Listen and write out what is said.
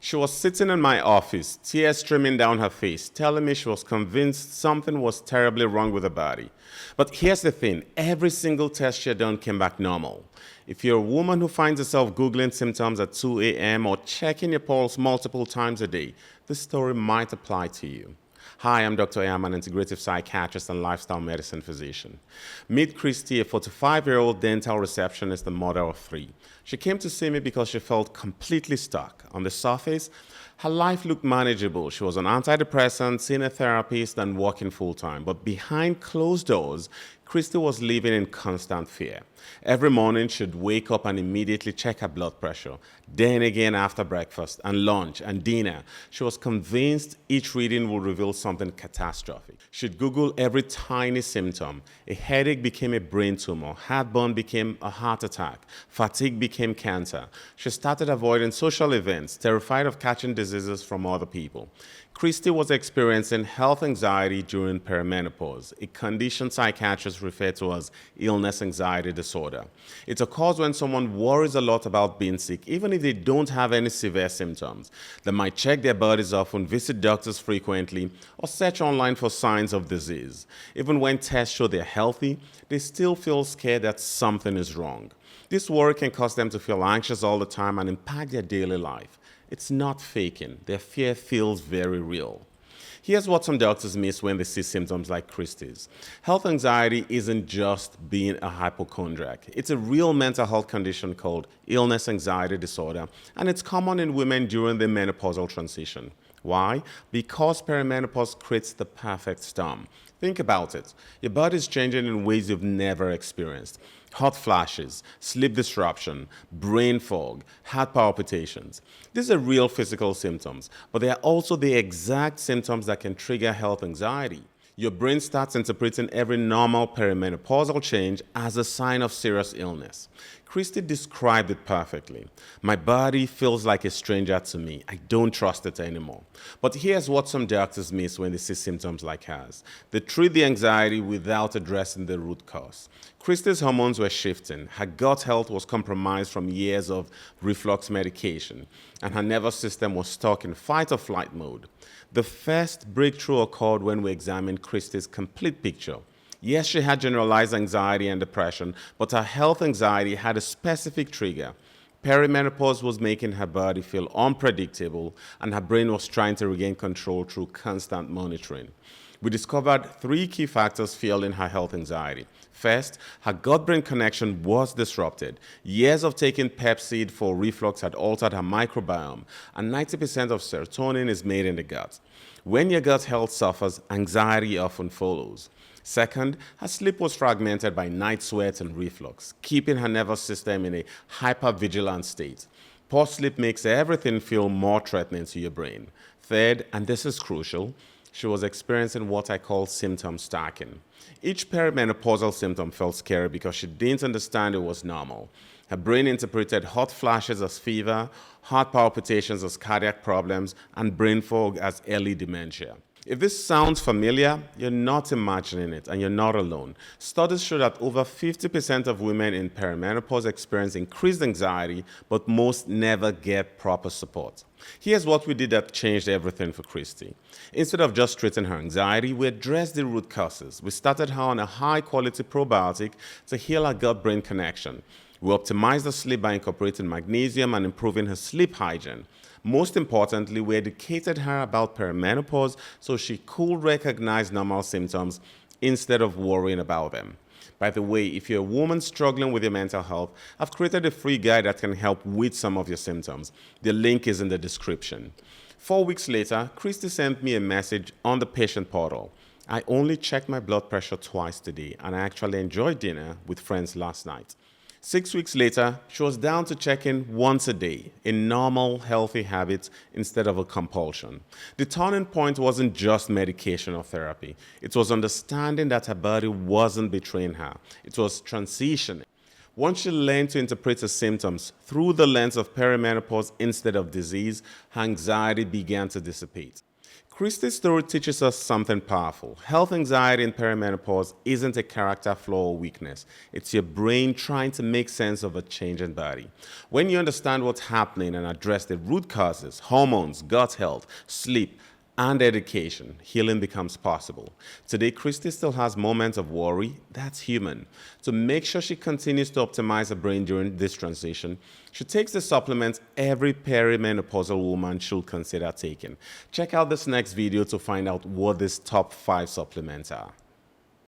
She was sitting in my office, tears streaming down her face, telling me she was convinced something was terribly wrong with her body. But here's the thing, every single test she had done came back normal. If you're a woman who finds herself Googling symptoms at 2 a.m. or checking your pulse multiple times a day, this story might apply to you. Hi, I'm Dr. Am, an integrative psychiatrist and lifestyle medicine physician. Meet Christy, a 45-year-old dental receptionist and mother of three. She came to see me because she felt completely stuck. On the surface, her life looked manageable. She was on antidepressants, seeing a therapist, and working full-time. But behind closed doors, Christy was living in constant fear. Every morning, she'd wake up and immediately check her blood pressure. Then again after breakfast and lunch and dinner, she was convinced each reading would reveal something catastrophic. She'd Google every tiny symptom. A headache became a brain tumor. Heartburn became a heart attack. Fatigue became cancer. She started avoiding social events, terrified of catching diseases from other people. Christy was experiencing health anxiety during perimenopause, a condition psychiatrists refer to as illness anxiety disorder. It occurs when someone worries a lot about being sick, even if they don't have any severe symptoms. They might check their bodies often, visit doctors frequently, or search online for signs of disease. Even when tests show they're healthy, they still feel scared that something is wrong. This worry can cause them to feel anxious all the time and impact their daily life. It's not faking. Their fear feels very real. Here's what some doctors miss when they see symptoms like Christie's. Health anxiety isn't just being a hypochondriac. It's a real mental health condition called illness anxiety disorder, and it's common in women during the menopausal transition. Why? Because perimenopause creates the perfect storm. Think about it. Your body is changing in ways you've never experienced. Hot flashes, sleep disruption, brain fog, heart palpitations. These are real physical symptoms, but they are also the exact symptoms that can trigger health anxiety. Your brain starts interpreting every normal perimenopausal change as a sign of serious illness. Christy described it perfectly. My body feels like a stranger to me. I don't trust it anymore. But here's what some doctors miss when they see symptoms like hers. They treat the anxiety without addressing the root cause. Christy's hormones were shifting. Her gut health was compromised from years of reflux medication, and her nervous system was stuck in fight or flight mode. The first breakthrough occurred when we examined Christy's complete picture. Yes, she had generalized anxiety and depression, but her health anxiety had a specific trigger. Perimenopause was making her body feel unpredictable, and her brain was trying to regain control through constant monitoring. We discovered three key factors fueling her health anxiety. First, her gut-brain connection was disrupted. Years of taking Pepcid for reflux had altered her microbiome, and 90% of serotonin is made in the gut. When your gut health suffers, anxiety often follows. Second, her sleep was fragmented by night sweats and reflux, keeping her nervous system in a hypervigilant state. Poor sleep makes everything feel more threatening to your brain. Third, and this is crucial, she was experiencing what I call symptom stacking. Each perimenopausal symptom felt scary because she didn't understand it was normal. Her brain interpreted hot flashes as fever, heart palpitations as cardiac problems, and brain fog as early dementia. If this sounds familiar, you're not imagining it, and you're not alone. Studies show that over 50% of women in perimenopause experience increased anxiety, but most never get proper support. Here's what we did that changed everything for Christy. Instead of just treating her anxiety, we addressed the root causes. We started her on a high-quality probiotic to heal her gut-brain connection. We optimized her sleep by incorporating magnesium and improving her sleep hygiene. Most importantly, we educated her about perimenopause so she could recognize normal symptoms instead of worrying about them. By the way, if you're a woman struggling with your mental health, I've created a free guide that can help with some of your symptoms. The link is in the description. 4 weeks later, Christy sent me a message on the patient portal. I only checked my blood pressure twice today, and I actually enjoyed dinner with friends last night. 6 weeks later, she was down to checking once a day, a normal, healthy habit instead of a compulsion. The turning point wasn't just medication or therapy. It was understanding that her body wasn't betraying her. It was transitioning. Once she learned to interpret her symptoms through the lens of perimenopause instead of disease, her anxiety began to dissipate. Christy's story teaches us something powerful. Health anxiety in perimenopause isn't a character flaw or weakness. It's your brain trying to make sense of a changing body. When you understand what's happening and address the root causes, hormones, gut health, sleep, and education, healing becomes possible. Today, Christy still has moments of worry. That's human. To make sure she continues to optimize her brain during this transition, she takes the supplements every perimenopausal woman should consider taking. Check out this next video to find out what these top 5 supplements are.